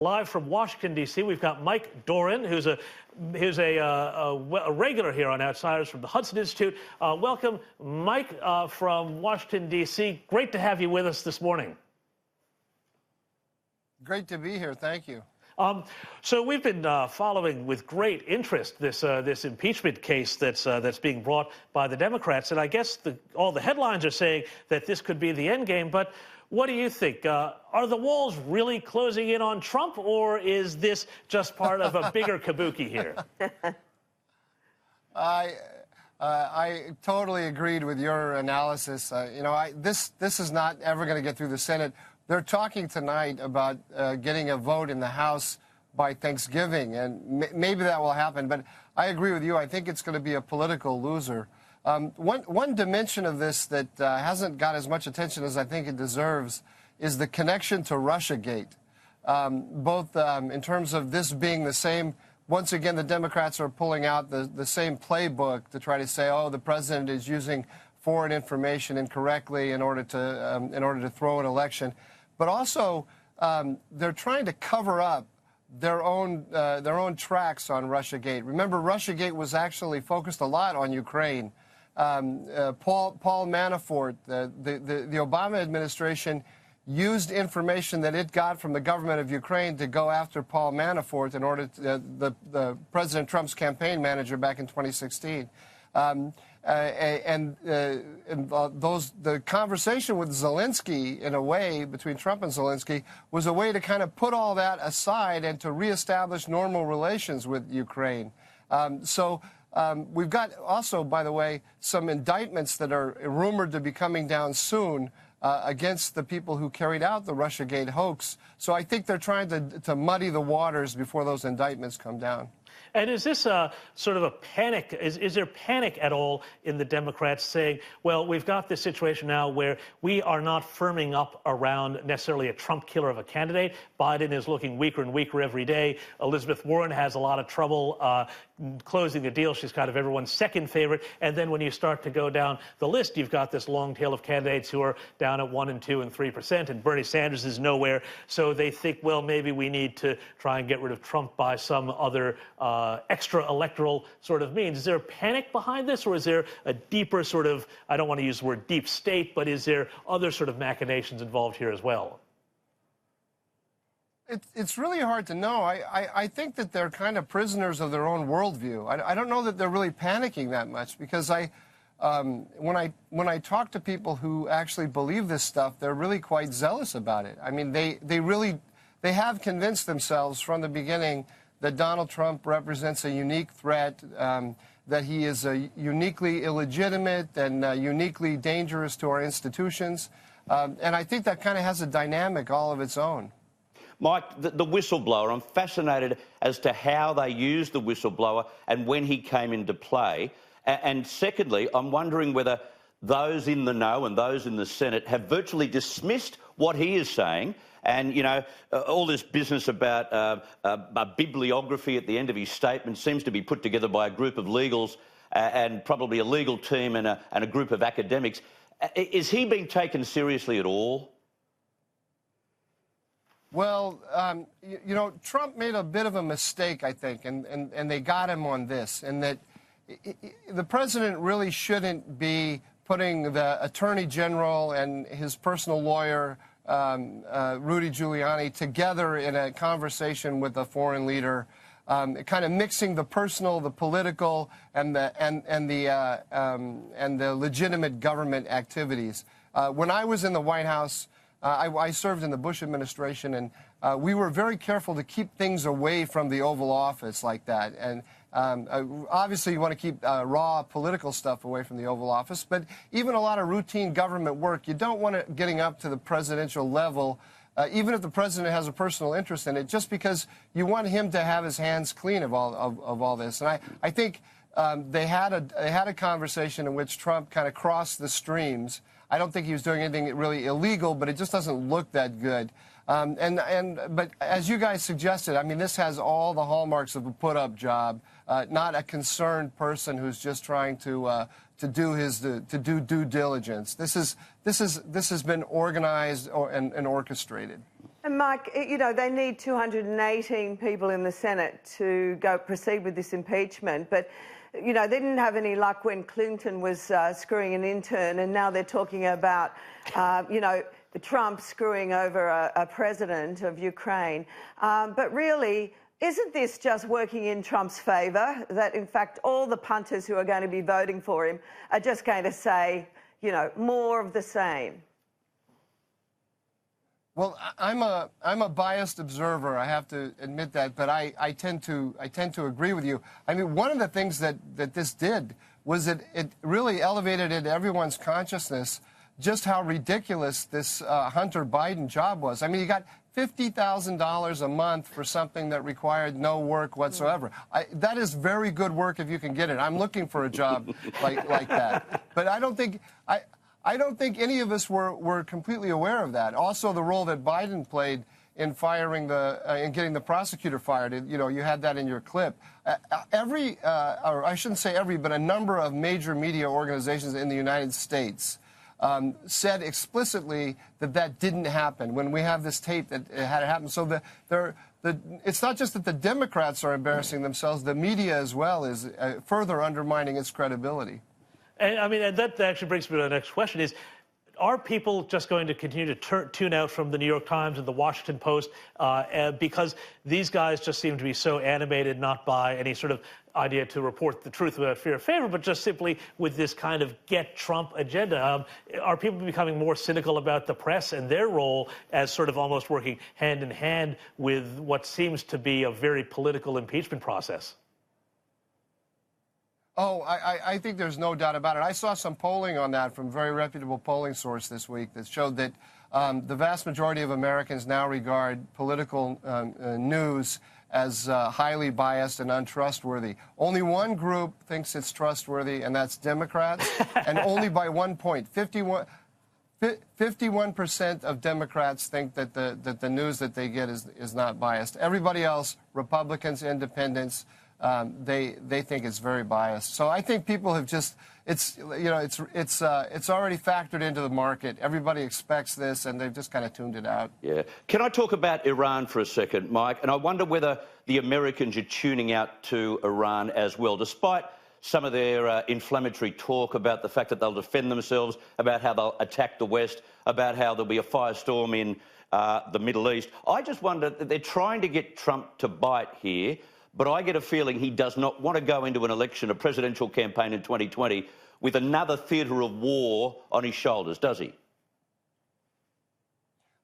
Live from Washington, D.C., we've got Mike Doran, who's a regular here on Outsiders from the Hudson Institute. Welcome, Mike, from Washington, D.C. Great to have you with us this morning. Great to be here. Thank you. So we've been following with great interest this impeachment case that's being brought by the Democrats, and I guess all the headlines are saying that this could be the end game. But what do you think? Are the walls really closing in on Trump, or is this just part of a bigger kabuki here? I totally agreed with your analysis. This is not ever going to get through the Senate. They're talking tonight about getting a vote in the House by Thanksgiving, and maybe that will happen. But I agree with you. I think it's going to be a political loser. One dimension of this that hasn't got as much attention as I think it deserves is the connection to Russiagate, both in terms of this being the same. Once again, the Democrats are pulling out the same playbook to try to say, oh, the president is using foreign information incorrectly in order to throw an election. But also, they're trying to cover up their own tracks on Russiagate. Remember, Russiagate was actually focused a lot on Ukraine. Paul Manafort, the Obama administration used information that it got from the government of Ukraine to go after Paul Manafort in order to, the President Trump's campaign manager back in 2016. The conversation with Zelensky, in a way, between Trump and Zelensky, was a way to kind of put all that aside and to reestablish normal relations with Ukraine. We've got also, by the way, some indictments that are rumored to be coming down soon against the people who carried out the Russiagate hoax. So I think they're trying to muddy the waters before those indictments come down. And is this sort of a panic? Is there panic at all in the Democrats saying, well, we've got this situation now where we are not firming up around necessarily a Trump killer of a candidate. Biden is looking weaker and weaker every day. Elizabeth Warren has a lot of trouble closing the deal. She's kind of everyone's second favorite. And then when you start to go down the list, you've got this long tail of candidates who are down at 1% and 2% and 3%, and Bernie Sanders is nowhere. So they think, well, maybe we need to try and get rid of Trump by some other extra electoral sort of means. Is there a panic behind this, or is there a deeper sort of, I don't want to use the word deep state, but is there other sort of machinations involved here as well? It's really hard to know. I think that they're kind of prisoners of their own worldview. I don't know that they're really panicking that much, because when I talk to people who actually believe this stuff, they're really quite zealous about it. I mean, they have convinced themselves from the beginning that Donald Trump represents a unique threat, that he is uniquely illegitimate and uniquely dangerous to our institutions. And I think that kind of has a dynamic all of its own. Mike, the whistleblower, I'm fascinated as to how they used the whistleblower and when he came into play. And secondly, I'm wondering whether those in the know and those in the Senate have virtually dismissed what he is saying. And, you know, all this business about a bibliography at the end of his statement seems to be put together by a group of legals and probably a legal team and a group of academics. Is he being taken seriously at all? Well, you know, Trump made a bit of a mistake, I think, and they got him on this, and that the president really shouldn't be putting the attorney general and his personal lawyer, Rudy Giuliani, together in a conversation with a foreign leader, kind of mixing the personal, the political, and the legitimate government activities. When I was in the White House, I served in the Bush administration, and we were very careful to keep things away from the Oval Office like that. And obviously, you want to keep raw political stuff away from the Oval Office, but even a lot of routine government work, you don't want it getting up to the presidential level, even if the president has a personal interest in it, just because you want him to have his hands clean of all this. And I think they had a conversation in which Trump kind of crossed the streams. I don't think he was doing anything really illegal, but it just doesn't look that good. But as you guys suggested, I mean, this has all the hallmarks of a put-up job, not a concerned person who's just trying to do due diligence. This has been organized and orchestrated. And Mike, you know, they need 218 people in the Senate to proceed with this impeachment, but you know, they didn't have any luck when Clinton was screwing an intern, and now they're talking about, you know, Trump screwing over a president of Ukraine. But really, isn't this just working in Trump's favour, that in fact all the punters who are going to be voting for him are just going to say, you know, more of the same? Well, I'm a biased observer. I have to admit that, but I tend to agree with you. I mean, one of the things that this did was it really elevated into everyone's consciousness just how ridiculous this Hunter Biden job was. I mean, he got $50,000 a month for something that required no work whatsoever. That is very good work if you can get it. I'm looking for a job like that. But I don't think any of us were completely aware of that. Also, the role that Biden played in firing in getting the prosecutor fired. You know, you had that in your clip. Or I shouldn't say every, but a number of major media organizations in the United States said explicitly that didn't happen. When we have this tape that it had happened, so it's not just that the Democrats are embarrassing themselves; the media as well is further undermining its credibility. And I mean, and that actually brings me to the next question: is are people just going to continue to tune out from the New York Times and the Washington Post because these guys just seem to be so animated, not by any sort of idea to report the truth without fear or favor, but just simply with this kind of get Trump agenda? Are people becoming more cynical about the press and their role as sort of almost working hand in hand with what seems to be a very political impeachment process? Oh, I think there's no doubt about it. I saw some polling on that from a very reputable polling source this week that showed that the vast majority of Americans now regard political news as highly biased and untrustworthy. Only one group thinks it's trustworthy, and that's Democrats, and only by 1 point. 51% of Democrats think that the news that they get is not biased. Everybody else, Republicans, independents, they think it's very biased. So I think people have just it's already factored into the market. Everybody expects this, and they've just kind of tuned it out. Yeah. Can I talk about Iran for a second, Mike? And I wonder whether the Americans are tuning out to Iran as well, despite some of their inflammatory talk about the fact that they'll defend themselves, about how they'll attack the West, about how there'll be a firestorm in the Middle East. I just wonder that they're trying to get Trump to bite here. But I get a feeling he does not want to go into an election, a presidential campaign in 2020, with another theatre of war on his shoulders, does he?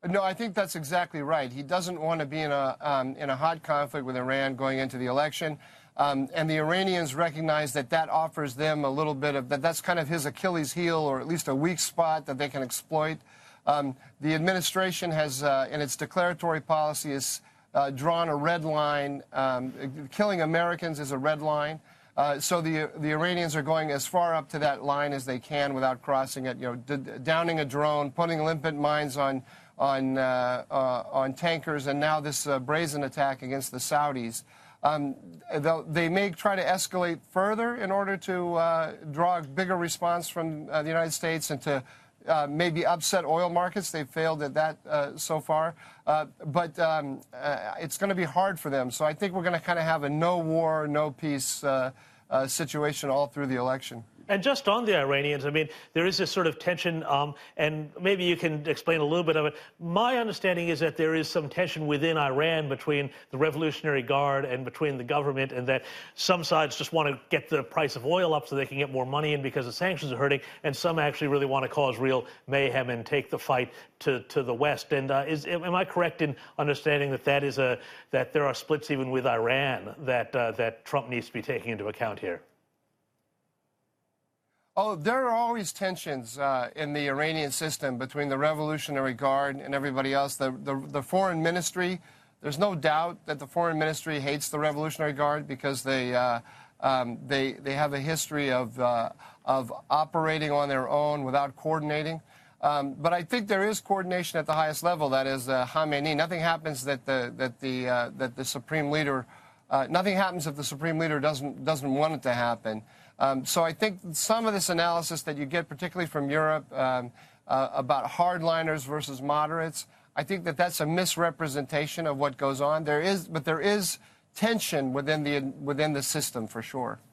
No, I think that's exactly right. He doesn't want to be in a hot conflict with Iran going into the election. And the Iranians recognize that offers them a little bit of that's kind of his Achilles heel, or at least a weak spot that they can exploit. The administration has, in its declaratory policy, is drawn a red line. Killing Americans is a red line. So the Iranians are going as far up to that line as they can without crossing it. You know, downing a drone, putting limpet mines on tankers, and now this brazen attack against the Saudis. They may try to escalate further in order to draw a bigger response from the United States and to maybe upset oil markets. They've failed at that so far. But it's going to be hard for them. So I think we're going to kind of have a no war, no peace situation all through the election. And just on the Iranians, I mean, there is this sort of tension, and maybe you can explain a little bit of it. My understanding is that there is some tension within Iran between the Revolutionary Guard and between the government, and that some sides just want to get the price of oil up so they can get more money in because the sanctions are hurting, and some actually really want to cause real mayhem and take the fight to the West. And am I correct in understanding that that there are splits even with Iran that Trump needs to be taking into account here? Oh, there are always tensions in the Iranian system between the Revolutionary Guard and everybody else. The foreign ministry, there's no doubt that the foreign ministry hates the Revolutionary Guard because they have a history of operating on their own without coordinating. But I think there is coordination at the highest level. That is Khamenei. Nothing happens that the supreme leader. Nothing happens if the supreme leader doesn't want it to happen. So I think some of this analysis that you get, particularly from Europe, about hardliners versus moderates, I think that that's a misrepresentation of what goes on. There is tension within the system for sure.